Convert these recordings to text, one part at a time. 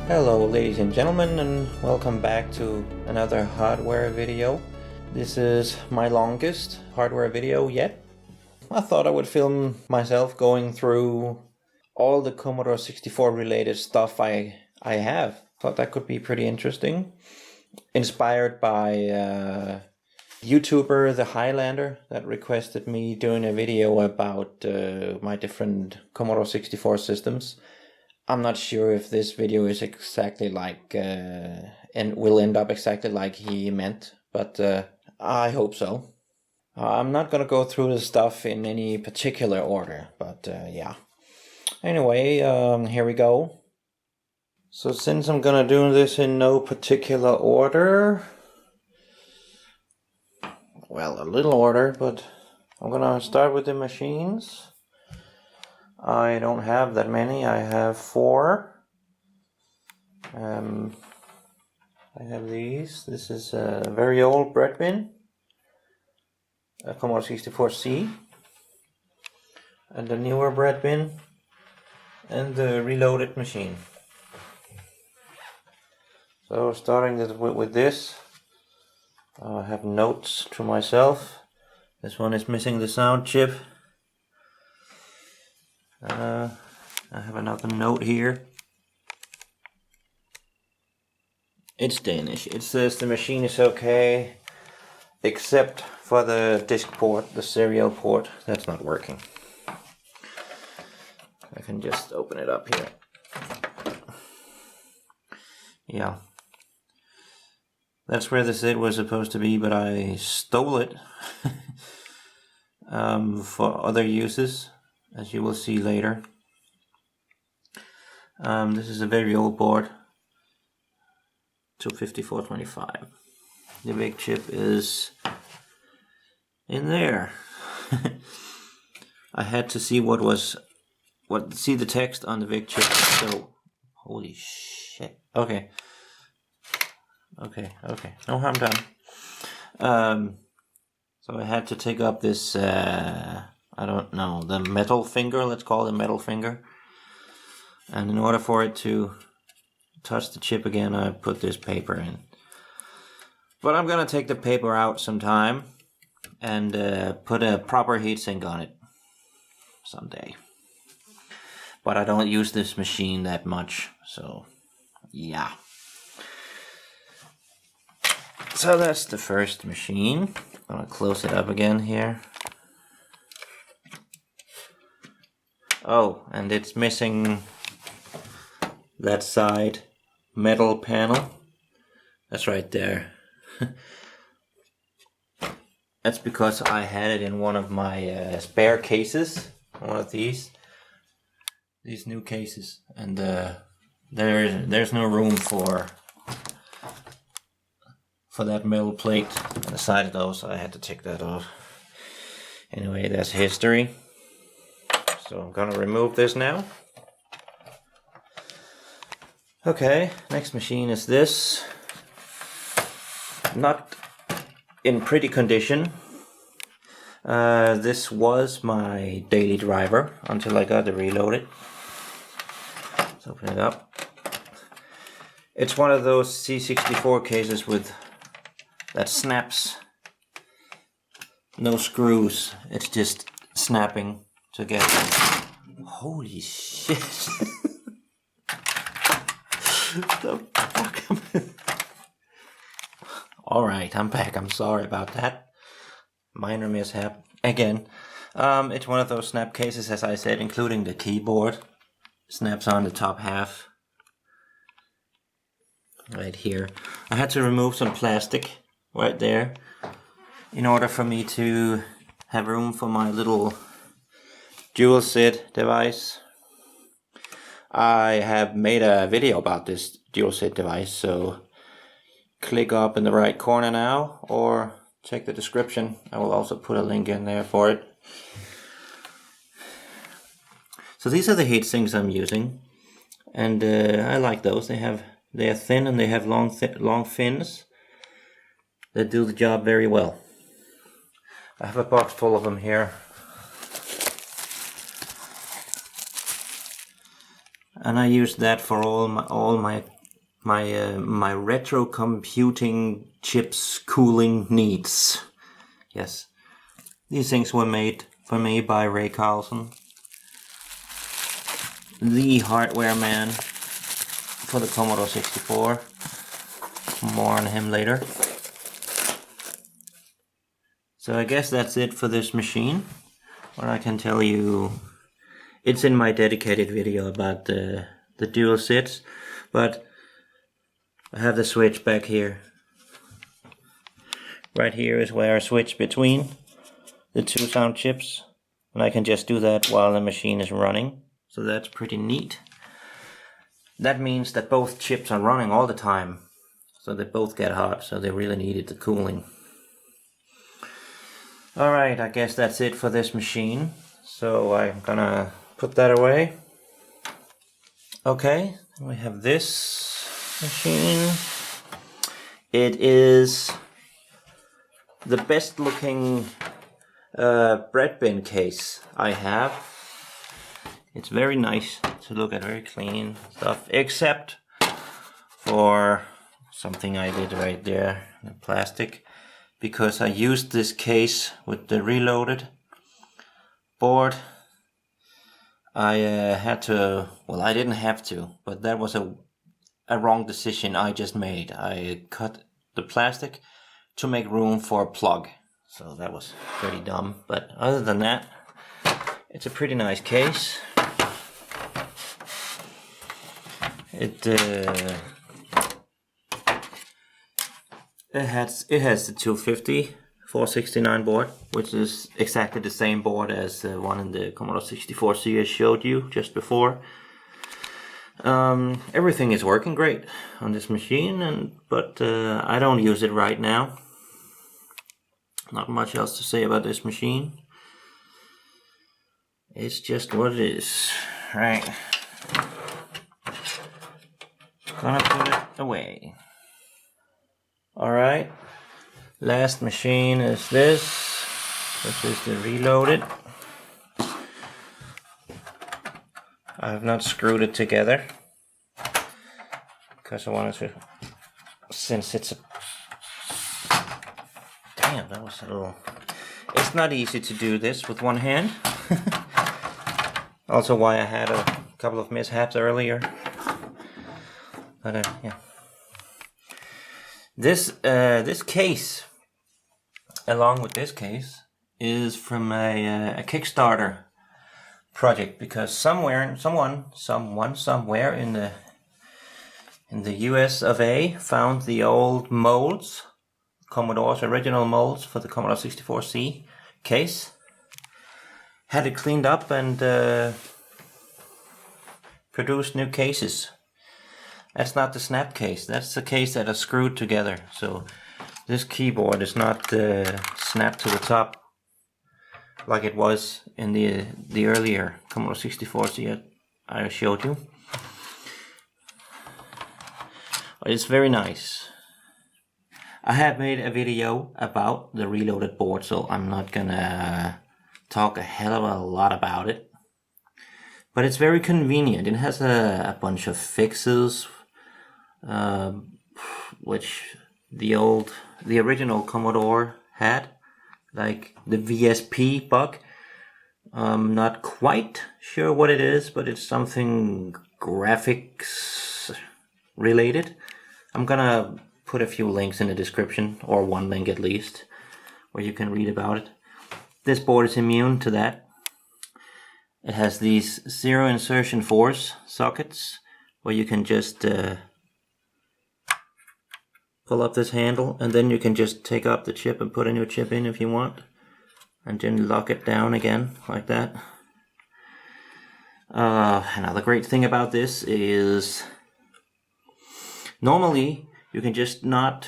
Hello ladies and gentlemen, and welcome back to another hardware video. This is my longest hardware video yet. I thought I would film myself going through all the Commodore 64 related stuff I have. Thought that could be pretty interesting. Inspired by YouTuber The Highlander that requested me doing a video about my different Commodore 64 systems. I'm not sure if this video is exactly like, and will end up exactly like he meant, but I hope so. I'm not gonna go through the stuff in any particular order, but yeah. Anyway, here we go. So since I'm gonna do this in no particular order, well, a little order, but I'm gonna start with the machines. I don't have that many, I have 4. I have these. This is a very old breadbin, a Commodore 64C, and the newer breadbin, and the Reloaded machine. So starting with this, I have notes to myself. This one is missing the sound chip. I have another note here. It's Danish. It says the machine is okay, except for the disk port, the serial port. That's not working. I can just open it up here. Yeah. That's where the SID was supposed to be, but I stole it for other uses, as you will see later. This is a very old board, 25425. The big chip is in there. I had to see see the text on the big chip. So, holy shit. Okay. No harm done. So I had to take up this, I don't know, the metal finger, let's call it a metal finger. And in order for it to touch the chip again, I put this paper in. But I'm gonna take the paper out sometime and put a proper heatsink on it someday. But I don't use this machine that much, so yeah. So that's the first machine. I'm gonna close it up again here. Oh, and it's missing that side metal panel. That's right there. That's because I had it in one of my spare cases, one of these new cases, and there's no room for that metal plate on the side of those, so I had to take that off. Anyway, that's history. So I'm gonna remove this now. Okay, next machine is this. Not in pretty condition. This was my daily driver until I got the Reloaded. Let's open it up. It's one of those C64 cases that snaps. No screws. It's just snapping together. Holy shit. The fuck? Alright, I'm back. I'm sorry about that. Minor mishap. Again. It's one of those snap cases, as I said, including the keyboard. Snaps on the top half. Right here. I had to remove some plastic right there in order for me to have room for my little DualSID device. I have made a video about this DualSID device, so click up in the right corner now or check the description. I will also put a link in there for it. So these are the heatsinks I'm using, and I like those. They are thin and they have long fins that do the job very well. I have a box full of them here. And I use that for all my my retro computing chips cooling needs. Yes, these things were made for me by Ray Carlsen, the hardware man for the Commodore 64. More on him later. So I guess that's it for this machine. What I can tell you, it's in my dedicated video about the DualSIDs, but I have the switch back here. Right here is where I switch between the two sound chips, and I can just do that while the machine is running, so that's pretty neat. That means that both chips are running all the time, so they both get hot, so they really needed the cooling. Alright, I guess that's it for this machine, so I'm gonna put that away. Okay, we have this machine. It is the best looking breadbin case I have. It's very nice to look at, very clean stuff, except for something I did right there, the plastic, because I used this case with the Reloaded board. I had to, well, I didn't have to, but that was a wrong decision I just made. I cut the plastic to make room for a plug, so that was pretty dumb, but other than that, it's a pretty nice case. It has the 250 469 board, which is exactly the same board as the one in the Commodore 64C I showed you just before. Everything is working great on this machine, but I don't use it right now. Not much else to say about this machine. It's just what it is, right? Gonna put it away. Alright, last machine is this. This is the Reloaded. I have not screwed it together because I wanted to, since it's a, damn, that was a little, it's not easy to do this with one hand. Also why I had a couple of mishaps earlier. But yeah. This case, along with this case, is from a Kickstarter project, because somewhere in the US of A found the old molds, Commodore's original molds for the Commodore 64C case, had it cleaned up and produced new cases. That's not the Snapcase, that's the case that are screwed together. So this keyboard is not snapped to the top like it was in the earlier Commodore 64C I showed you. It's very nice. I have made a video about the Reloaded board, so I'm not gonna talk a hell of a lot about it. But it's very convenient. It has a bunch of fixes, which the original Commodore had, like the VSP bug. I'm not quite sure what it is, but it's something graphics related. I'm gonna put a few links in the description, or one link at least, where you can read about it. This board is immune to that. It has these zero insertion force sockets where you can just pull up this handle, and then you can just take up the chip and put a new chip in if you want, and then lock it down again like that. Another great thing about this is normally you cannot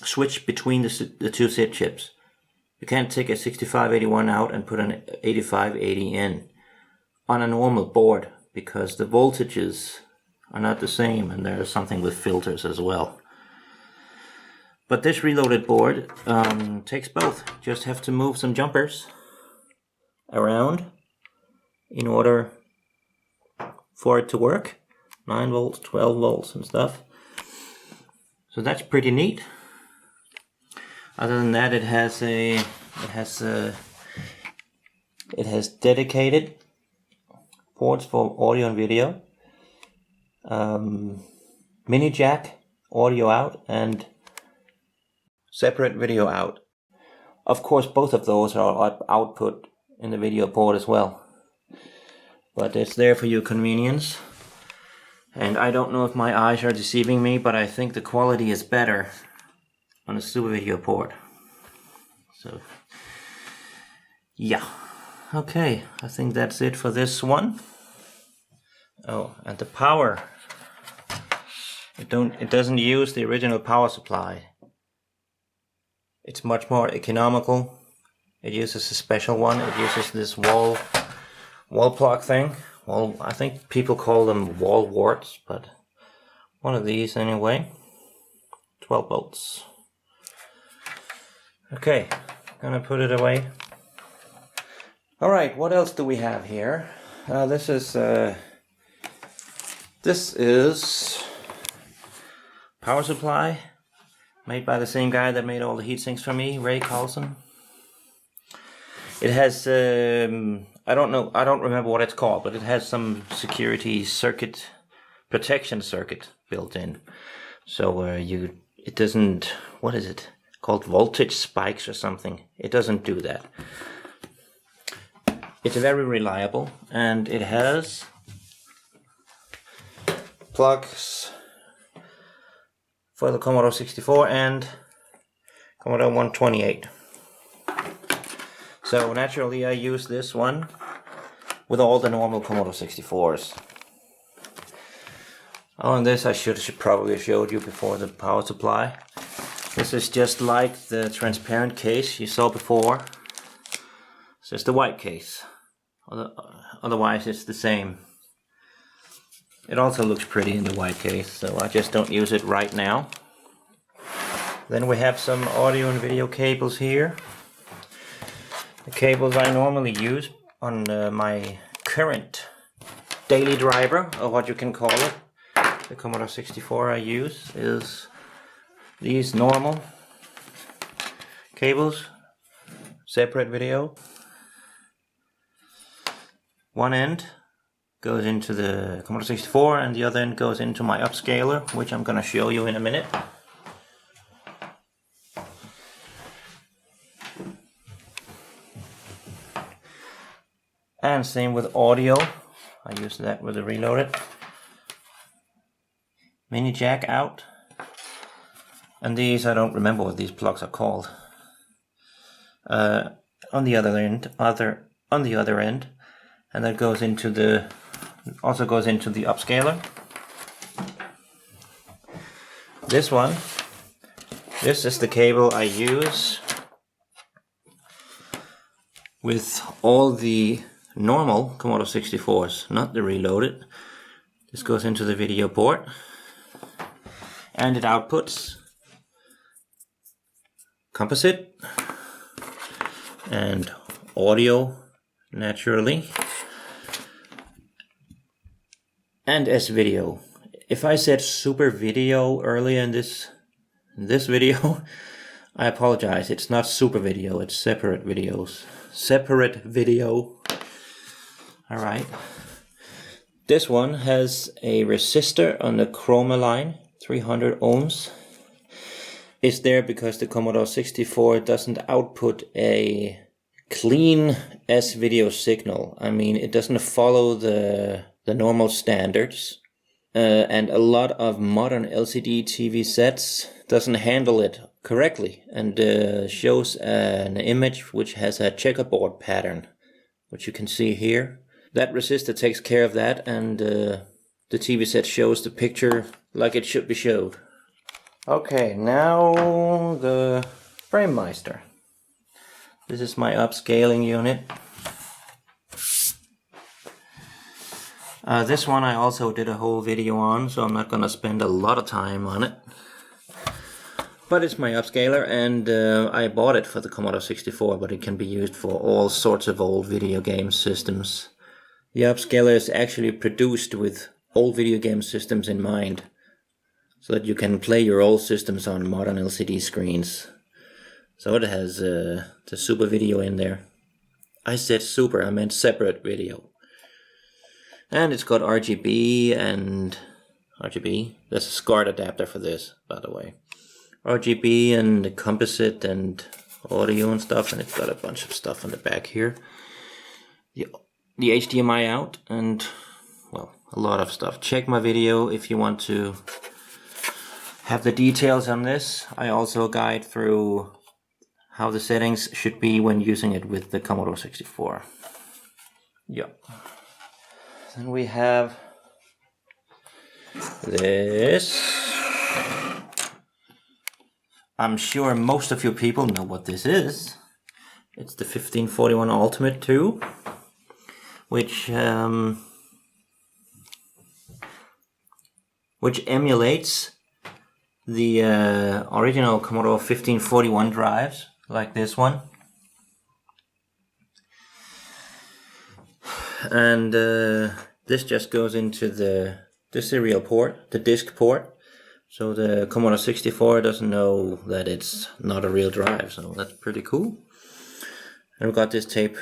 switch between the two SID chips. You can't take a 6581 out and put an 8580 in on a normal board, because the voltages are not the same, and there's something with filters as well. But this Reloaded board takes both. Just have to move some jumpers around in order for it to work. 9 volts, 12 volts and stuff. So that's pretty neat. Other than that, it has dedicated ports for audio and video, mini jack, audio out, and separate video out. Of course, both of those are output in the video port as well, but it's there for your convenience. And I don't know if my eyes are deceiving me, but I think the quality is better on a super video port. So yeah, okay, I think that's it for this one. Oh, and the power, it doesn't use the original power supply. It's much more economical. It uses a special one. It uses this wall plug thing. Well, I think people call them wall warts, but one of these anyway. 12 volts. Okay, gonna put it away. Alright, what else do we have here? This is power supply, made by the same guy that made all the heatsinks for me, Carlsen. It has, I don't remember what it's called, but it has some security circuit, protection circuit built in. So it doesn't, what is it? Called voltage spikes or something. It doesn't do that. It's very reliable, and it has plugs for the Commodore 64 and Commodore 128. So naturally I use this one with all the normal Commodore 64s. Oh, and this I should probably have showed you before, the power supply. This is just like the transparent case you saw before. It's just a white case. Otherwise it's the same. It also looks pretty in the white case, so I just don't use it right now. Then we have some audio and video cables here. The cables I normally use on my current daily driver, or what you can call it, the Commodore 64 I use, is these normal cables, separate video. One end goes into the Commodore 64 and the other end goes into my upscaler, which I'm going to show you in a minute. And same with audio. I use that with the Reloaded. Mini jack out. And these, I don't remember what these plugs are called. On the other end, and that goes into the, also goes into the upscaler. This one, this is the cable I use with all the normal Commodore 64s, not the Reloaded. This goes into the video port, and it outputs composite and audio, naturally, and S-video. If I said super video earlier in this video, I apologize. It's not super video, it's separate videos. Separate video. Alright. This one has a resistor on the chroma line, 300 ohms. It's there because the Commodore 64 doesn't output a clean S-video signal. I mean, it doesn't follow the normal standards. And a lot of modern LCD TV sets doesn't handle it correctly and shows an image which has a checkerboard pattern, which you can see here. That resistor takes care of that, and the TV set shows the picture like it should be showed. Okay, now the Framemeister. This is my upscaling unit. This one I also did a whole video on, so I'm not gonna spend a lot of time on it. But it's my upscaler, and I bought it for the Commodore 64, but it can be used for all sorts of old video game systems. The upscaler is actually produced with old video game systems in mind, so that you can play your old systems on modern LCD screens. So it has the super video in there. I said super, I meant separate video. And it's got RGB and RGB. There's a SCART adapter for this, by the way. RGB and the composite and audio and stuff, and it's got a bunch of stuff on the back here. The HDMI out and, well, a lot of stuff. Check my video if you want to have the details on this. I also guide through how the settings should be when using it with the Commodore 64. Yeah. Then we have this. I'm sure most of you people know what this is. It's the 1541 Ultimate 2, which emulates the original Commodore 1541 drives, like this one. And this just goes into the serial port, the disk port. So the Commodore 64 doesn't know that it's not a real drive, so that's pretty cool. And we got this tape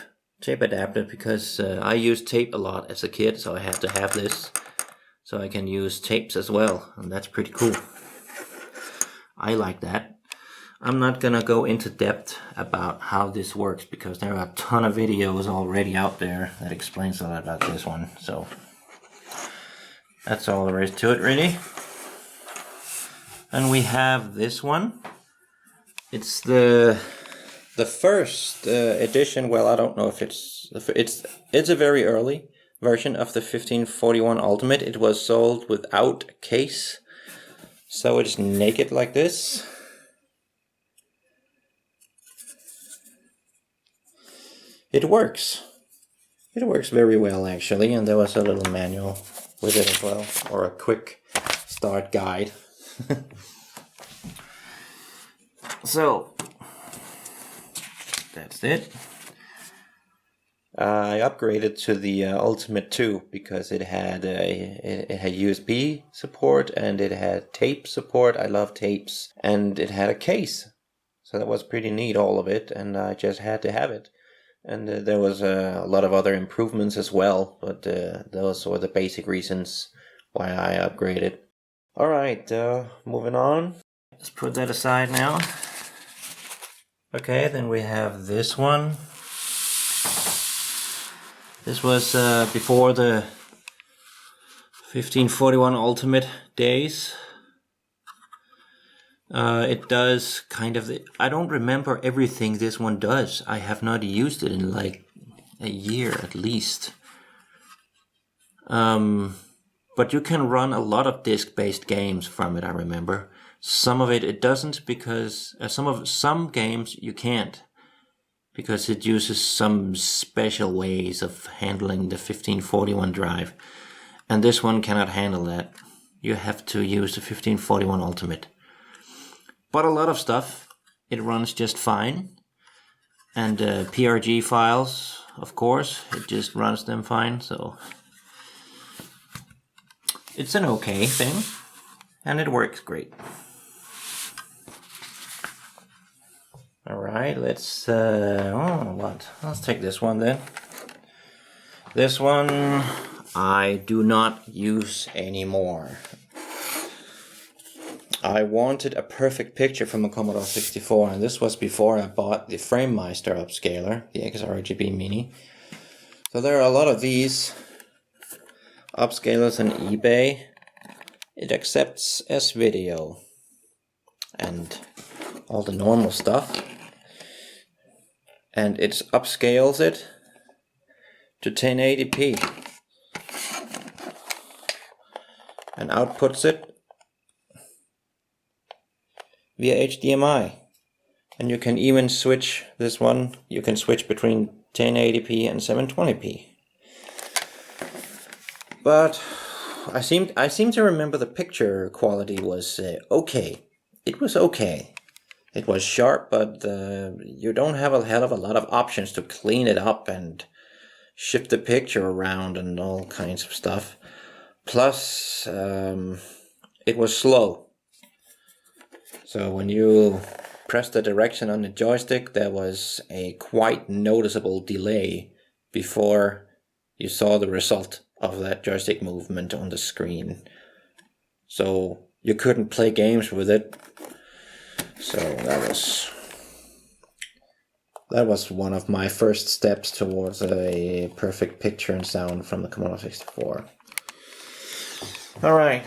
adapter because I used tape a lot as a kid, so I had to have this so I can use tapes as well, and that's pretty cool. I like that. I'm not gonna go into depth about how this works because there are a ton of videos already out there that explains a lot about this one, so that's all there is to it really. And we have this one. It's the first edition. Well, I don't know if it's a very early version of the 1541 Ultimate. It was sold without a case, so it's naked like this. It works. It works very well actually, and there was a little manual with it as well, or a quick start guide. So that's it. I upgraded to the Ultimate 2 because it had USB support and it had tape support. I love tapes, and it had a case, so that was pretty neat, all of it, and I just had to have it. And there was a lot of other improvements as well, but those were the basic reasons why I upgraded. Alright, moving on. Let's put that aside now. Okay, then we have this one. This was before the 1541 Ultimate days. It does kind of... I don't remember everything this one does. I have not used it in like a year at least. But you can run a lot of disk-based games from it, I remember. Some of it doesn't, because some games you can't, because it uses some special ways of handling the 1541 drive. And this one cannot handle that. You have to use the 1541 Ultimate. But a lot of stuff, it runs just fine. And PRG files, of course, it just runs them fine, so... It's an okay thing, and it works great. Alright, let's let's take this one then. This one I do not use anymore. I wanted a perfect picture from a Commodore 64, and this was before I bought the Framemeister upscaler, the XRGB-mini. So there are a lot of these upscalers on eBay. It accepts S-video and all the normal stuff, and it upscales it to 1080p and outputs it via HDMI. And you can even switch this one, you can switch between 1080p and 720p. But I seem to remember the picture quality was okay. It was okay. It was sharp, but you don't have a hell of a lot of options to clean it up and shift the picture around and all kinds of stuff. Plus, it was slow. So when you press the direction on the joystick, there was a quite noticeable delay before you saw the result of that joystick movement on the screen. So you couldn't play games with it. So that was one of my first steps towards a perfect picture and sound from the Commodore 64. Alright,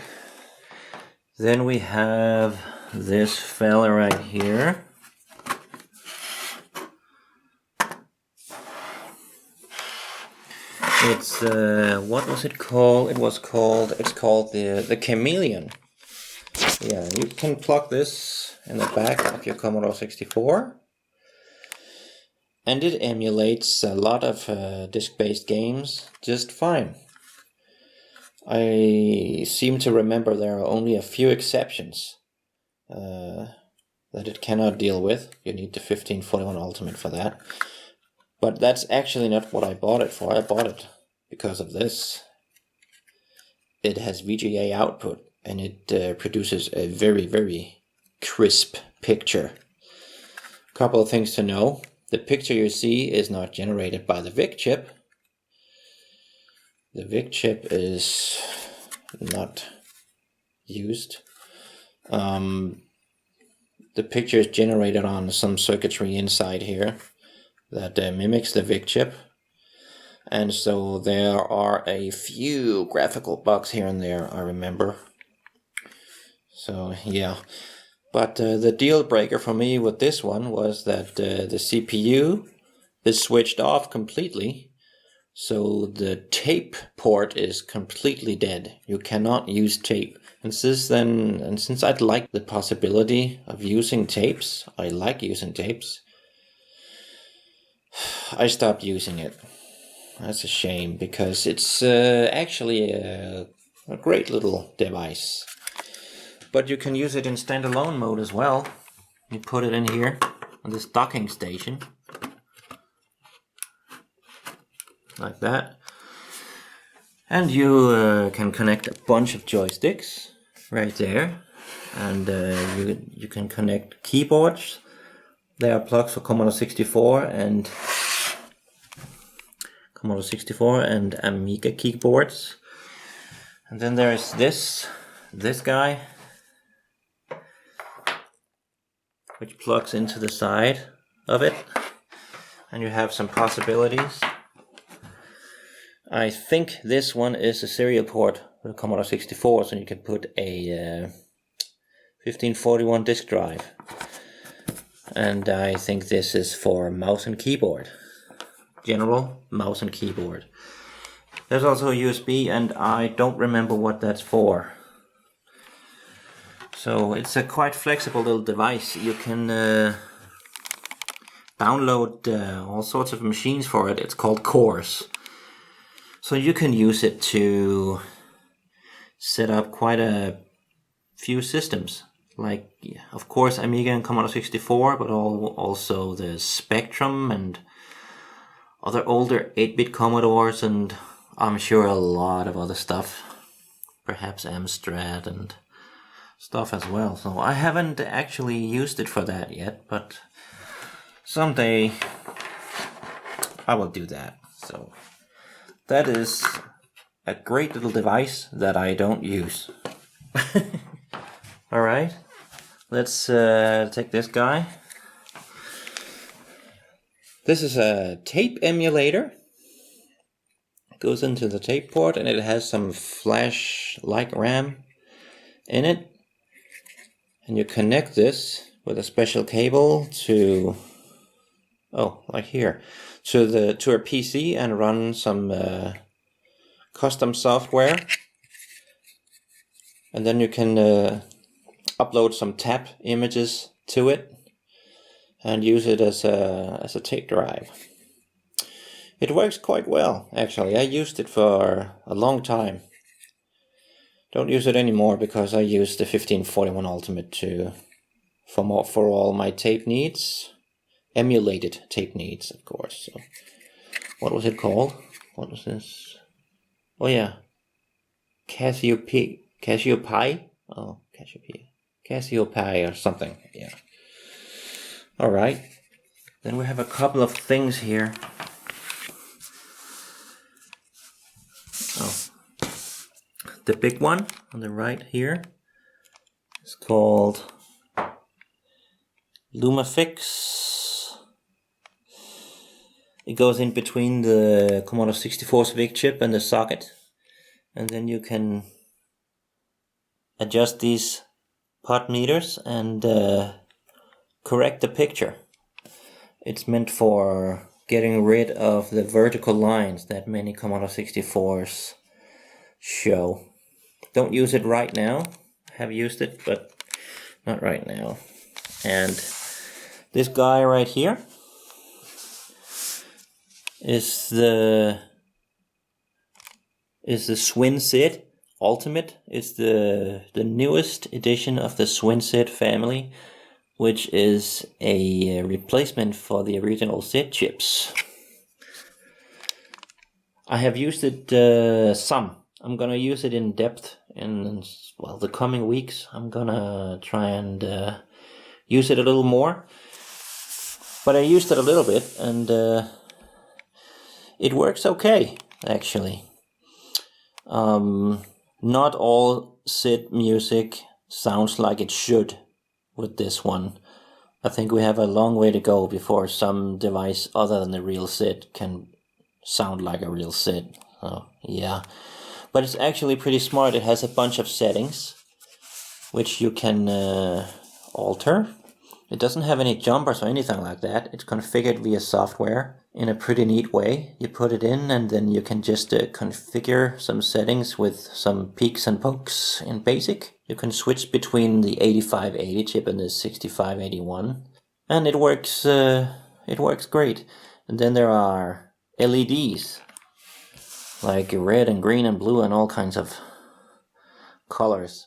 then we have this fella right here. It's what was it called? It's called the Chameleon. Yeah, you can plug this in the back of your Commodore 64, and it emulates a lot of disc-based games just fine. I seem to remember there are only a few exceptions that it cannot deal with. You need the 1541 Ultimate for that. But that's actually not what I bought it for. I bought it because of this. It has VGA output, and it produces a very, very crisp picture. Couple of things to know. The picture you see is not generated by the VIC chip. The VIC chip is not used. The picture is generated on some circuitry inside here that mimics the VIC chip. And so there are a few graphical bugs here and there, I remember. So yeah. But the deal breaker for me with this one was that the CPU is switched off completely. So the tape port is completely dead. You cannot use tape. And since I'd like the possibility of using tapes, I like using tapes, I stopped using it. That's a shame, because it's actually a great little device. But you can use it in standalone mode as well. You put it in here on this docking station, like that. And you can connect a bunch of joysticks right there. And you can connect keyboards. There are plugs for Commodore 64 and Amiga keyboards. And then there is this guy, which plugs into the side of it. And you have some possibilities. I think this one is a serial port for the Commodore 64, so you can put a 1541 disk drive. And I think this is for mouse and keyboard. General mouse and keyboard. There's also a USB, and I don't remember what that's for. So it's a quite flexible little device. You can download all sorts of machines for it. It's called cores. So you can use it to set up quite a few systems. Like, of course, Amiga and Commodore 64, but also the Spectrum and other older 8-bit Commodores, and I'm sure a lot of other stuff. Perhaps Amstrad and stuff as well. So I haven't actually used it for that yet, but someday I will do that. So that is a great little device that I don't use. Alright, let's take this guy. This is a tape emulator. It goes into the tape port, and it has some flash-like RAM in it. And you connect this with a special cable to, like here, to a PC and run some custom software. And then you can upload some tap images to it and use it as a tape drive. It works quite well, actually. I used it for a long time. Don't use it anymore because I use the 1541 Ultimate for all my tape needs. Emulated tape needs, of course. So, what was it called? what was this? Oh yeah, Cassiopei? Oh, Cassiopei or something, yeah. Alright, then we have a couple of things here. Oh, the big one on the right here is called Lumafix. It goes in between the Commodore 64 SWIG chip and the socket, and then you can adjust these pot meters and correct the picture. It's meant for getting rid of the vertical lines that many Commodore 64s show. Don't use it right now. I have used it, but not right now. And this guy right here is the SwinSID Ultimate. It's the newest edition of the SwinSID family, which is a replacement for the original SID chips. I have used it some. I'm gonna use it in depth in, well, the coming weeks. I'm gonna try and use it a little more. But I used it a little bit, and it works okay, actually. Not all SID music sounds like it should with this one. I think we have a long way to go before some device other than the real SID can sound like a real SID. So, yeah. But it's actually pretty smart. It has a bunch of settings which you can alter. It doesn't have any jumpers or anything like that. It's configured via software in a pretty neat way. You put it in and then you can just configure some settings with some peaks and pokes in BASIC. You can switch between the 8580 chip and the 6581, and it works great. And then there are LEDs, like red and green and blue and all kinds of colors,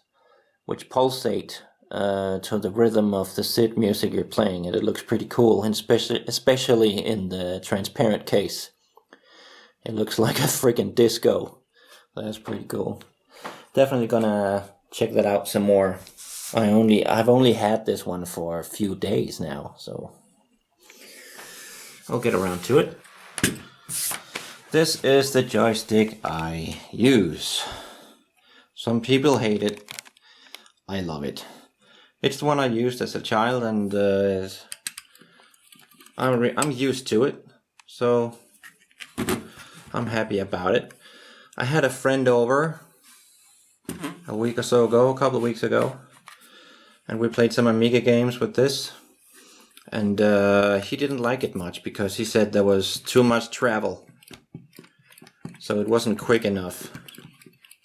which pulsate to the rhythm of the SID music you're playing, and it looks pretty cool, and especially in the transparent case. It looks like a freaking disco. That's pretty cool. Definitely gonna check that out some more. I've only had this one for a few days now, so I'll get around to it. This is the joystick I use. Some people hate it. I love it. It's the one I used as a child, and I'm used to it, so I'm happy about it. I had a friend over a week or so ago, a couple of weeks ago, and we played some Amiga games with this, and he didn't like it much because he said there was too much travel, so it wasn't quick enough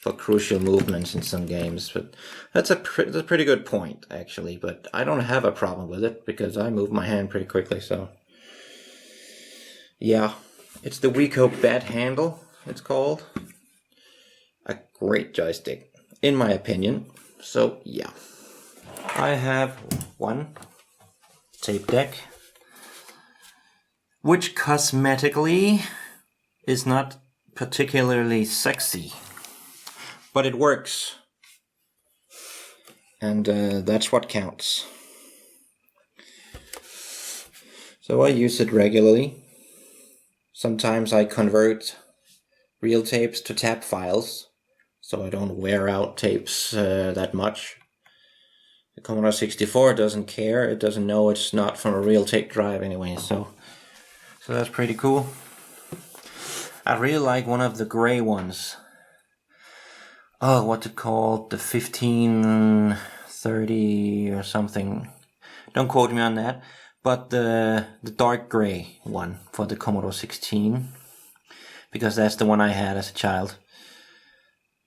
for crucial movements in some games. But that's a pretty good point, actually. But I don't have a problem with it because I move my hand pretty quickly. So yeah, it's the Wico Bat Handle, it's called. A great joystick, in my opinion. So yeah, I have one tape deck, which cosmetically is not particularly sexy, but it works, and that's what counts. So I use it regularly. Sometimes I convert real tapes to tap files, so I don't wear out tapes that much. The Commodore 64 doesn't care. It doesn't know it's not from a real tape drive anyway, so that's pretty cool. I really like one of the gray ones. Oh, what's it called? The 1530 or something. Don't quote me on that. But the dark gray one for the Commodore 16. Because that's the one I had as a child.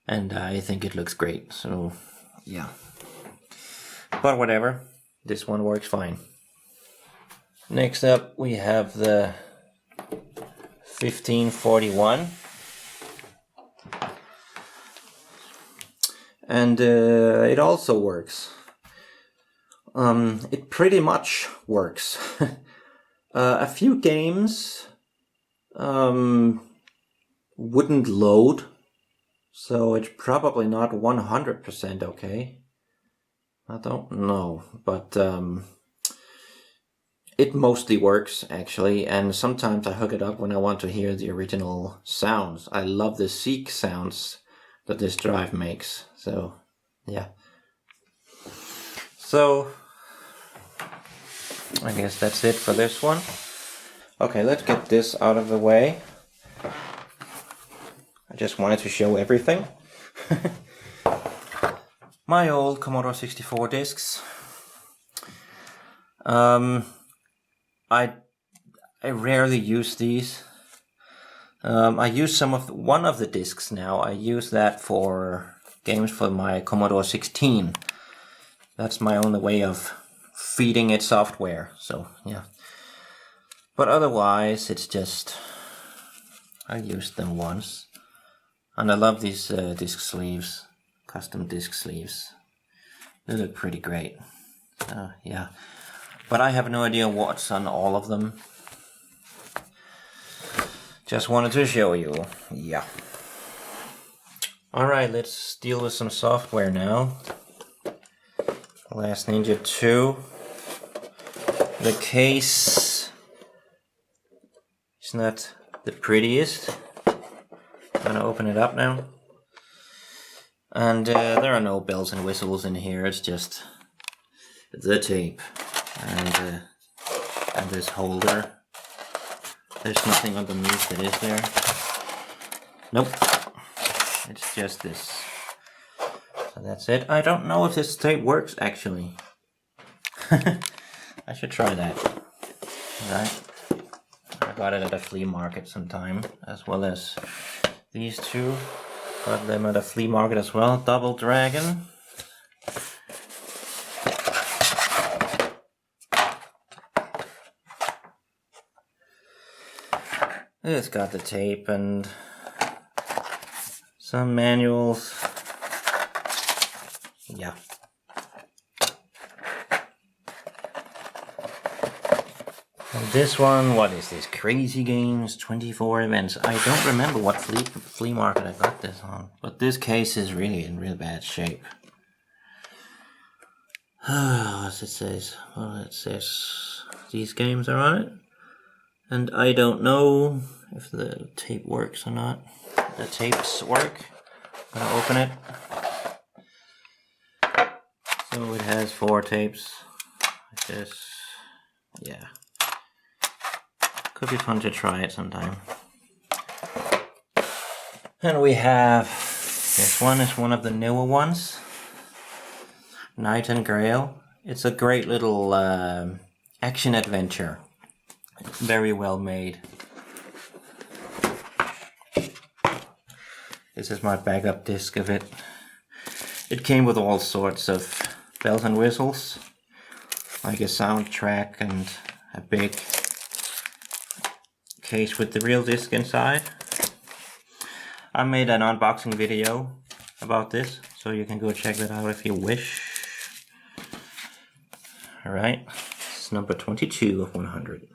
And I think it looks great. So, yeah. But whatever. This one works fine. Next up we have the 1541. And it also works. It pretty much works. A few games wouldn't load, so it's probably not 100% okay. I don't know, but it mostly works actually, and sometimes I hook it up when I want to hear the original sounds. I love the seek sounds that this drive makes, so yeah. So I guess that's it for this one. Okay, let's get this out of the way. I just wanted to show everything. My old Commodore 64 discs. I rarely use these. I use one of the discs now. I use that for games for my Commodore 16. That's my only way of feeding it software. So yeah. But otherwise, it's just I used them once, and I love these disc sleeves, custom disc sleeves. They look pretty great. Yeah. But I have no idea what's on all of them. Just wanted to show you. Yeah. Alright, let's deal with some software now. Last Ninja 2. The case is not the prettiest. I'm gonna open it up now. And there are no bells and whistles in here, it's just the tape. And this holder. There's nothing underneath it, is there? Nope. It's just this. So that's it. I don't know if this tape works actually. I should try that. Alright. I got it at a flea market sometime, as well as these two. Got them at a flea market as well. Double Dragon. It's got the tape and some manuals. Yeah. And this one, what is this? Crazy Games, 24 events. I don't remember what flea market I got this on, but this case is really in real bad shape. What it says? Well, it says these games are on it. And I don't know if the tape works or not. The tapes work. I'm gonna open it. So it has 4 tapes. Like this. Yeah. Could be fun to try it sometime. And we have, this one is one of the newer ones. Night and Grail. It's a great little action adventure. Very well made. This is my backup disc of it. It came with all sorts of bells and whistles, like a soundtrack and a big case with the real disc inside. I made an unboxing video about this, so you can go check that out if you wish. Alright, it's number 22 of 100.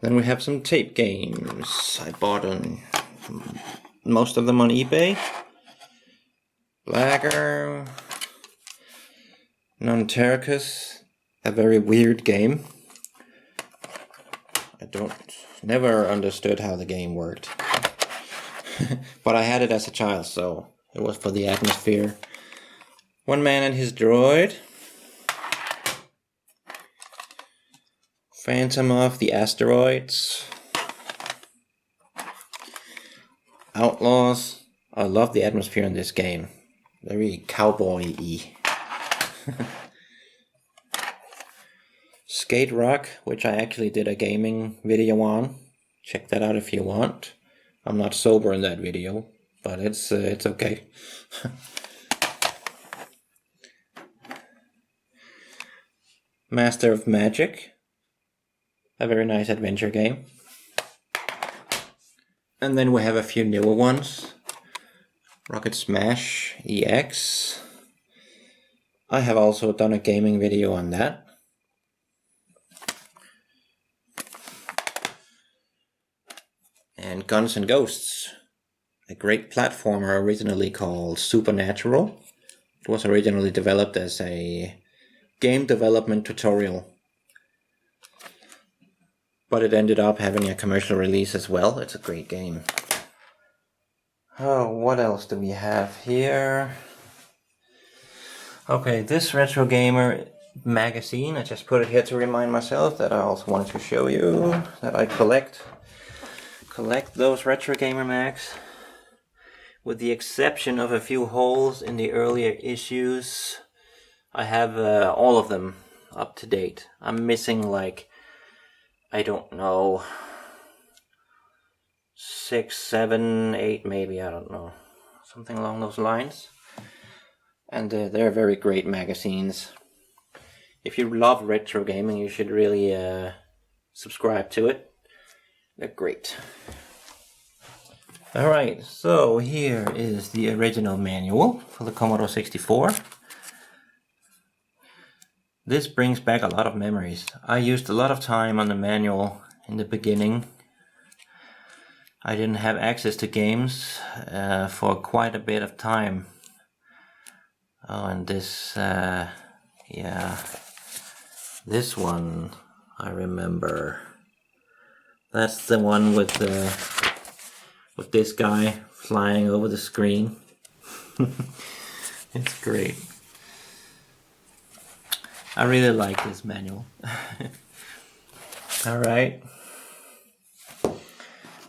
Then we have some tape games. I bought most of them on eBay. Blagger, Nontercus, a very weird game. I never understood how the game worked. But I had it as a child, so it was for the atmosphere. One Man and His Droid. Phantom of the Asteroids. Outlaws. I love the atmosphere in this game. Very cowboy-y. Skate Rock, which I actually did a gaming video on. Check that out if you want. I'm not sober in that video, but it's okay. Master of Magic. A very nice adventure game. And then we have a few newer ones. Rocket Smash EX. I have also done a gaming video on that. and Guns and Ghosts, a great platformer originally called Supernatural. It was originally developed as a game development tutorial, but it ended up having a commercial release as well. It's a great game. Oh, what else do we have here? Okay, this Retro Gamer magazine, I just put it here to remind myself that I also wanted to show you that I collect those Retro Gamer mags. With the exception of a few holes in the earlier issues, I have all of them up to date. I'm missing like, I don't know, 6, 7, 8 maybe, I don't know. Something along those lines. And they're very great magazines. If you love retro gaming, you should really subscribe to it. They're great. Alright, so here is the original manual for the Commodore 64. This brings back a lot of memories. I used a lot of time on the manual in the beginning. I didn't have access to games for quite a bit of time. Oh, and this, yeah, this one I remember. That's the one with this guy flying over the screen. It's great. I really like this manual. All right.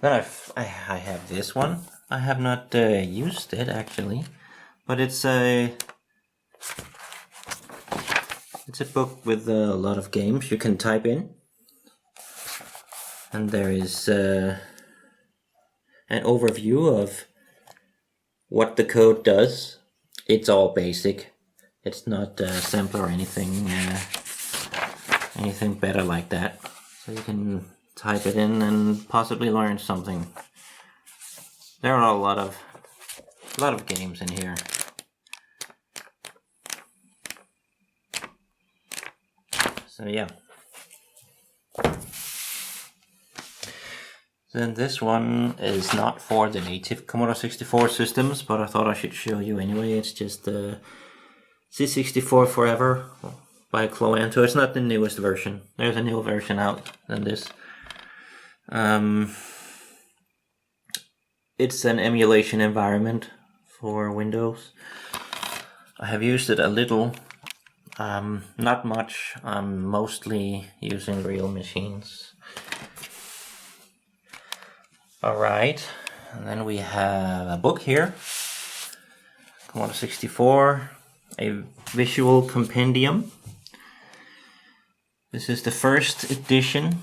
Then I have this one. I have not used it actually, but it's a book with a lot of games you can type in, and there is an overview of what the code does. It's all basic. It's not sampler or anything better like that. So you can type it in and possibly learn something. There are a lot of games in here. So yeah. Then this one is not for the native Commodore 64 systems, but I thought I should show you anyway. It's just the C64 Forever by Cloanto. It's not the newest version. There's a newer version out than this. It's an emulation environment for Windows. I have used it a little. Not much. I'm mostly using real machines. Alright, and then we have a book here. Commodore 64, a visual compendium. This is the first edition,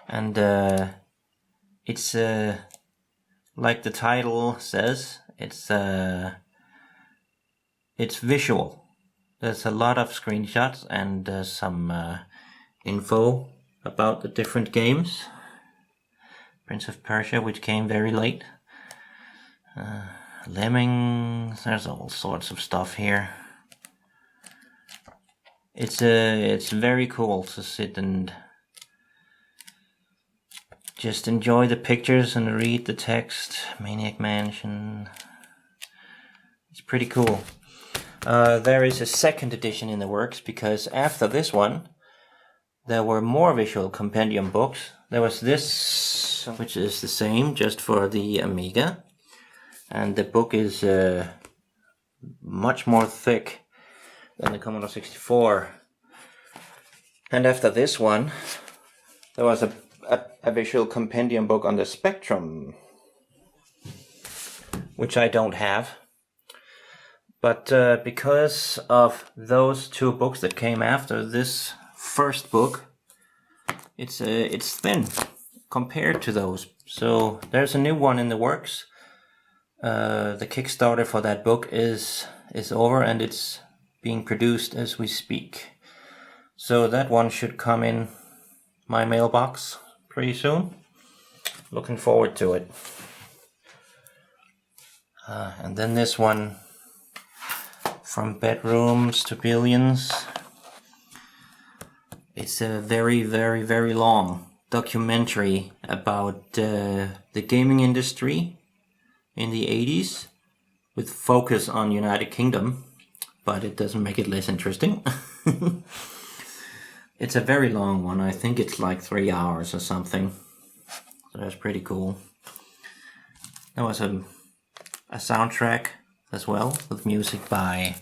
and it's like the title says, it's visual. There's a lot of screenshots and some info about the different games. Prince of Persia, which came very late. Lemmings, there's all sorts of stuff here. It's very cool to sit and just enjoy the pictures and read the text. Maniac Mansion. It's pretty cool. There is a second edition in the works, because after this one there were more visual compendium books. There was this, which is the same, just for the Amiga, and the book is much more thick than the Commodore 64. And after this one there was a visual compendium book on the Spectrum, which I don't have. But because of those two books that came after this first book, it's thin compared to those. So there's a new one in the works. The Kickstarter for that book is over, and it's being produced as we speak. So that one should come in my mailbox pretty soon. Looking forward to it. And then this one, From Bedrooms to Billions. It's very, very, very long. documentary about the gaming industry in the 80s with focus on United Kingdom, but it doesn't make it less interesting. It's a very long one. I think it's like 3 hours or something. So that's pretty cool. There was a soundtrack as well with music by,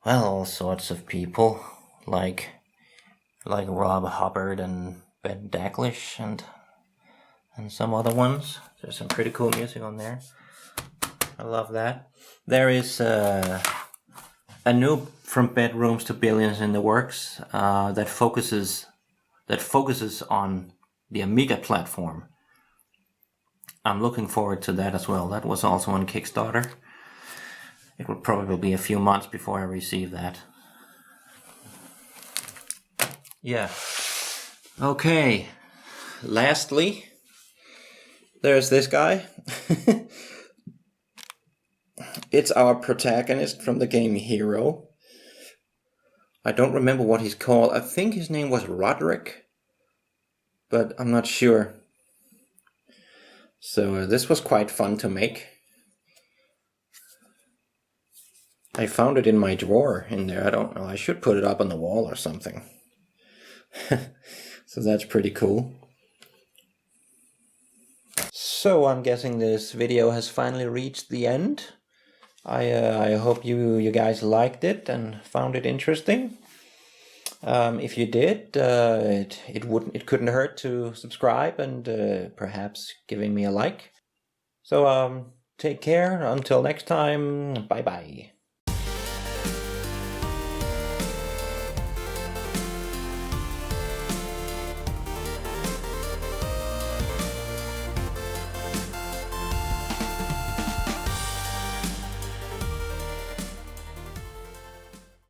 well, all sorts of people like Rob Hubbard and Ben Daglish and some other ones. There's some pretty cool music on there. I love that. There is a new From Bedrooms to Billions in the works that focuses on the Amiga platform. I'm looking forward to that as well. That was also on Kickstarter. It will probably be a few months before I receive that. Yeah. Okay. Lastly, there's this guy. It's our protagonist from the game H.E.R.O. I don't remember what he's called. I think his name was Roderick, but I'm not sure. So this was quite fun to make. I found it in my drawer in there. I don't know. I should put it up on the wall or something. So that's pretty cool. So I'm guessing this video has finally reached the end. I hope you guys liked it and found it interesting. If you did, it couldn't hurt to subscribe and perhaps giving me a like. So take care. Until next time. Bye bye.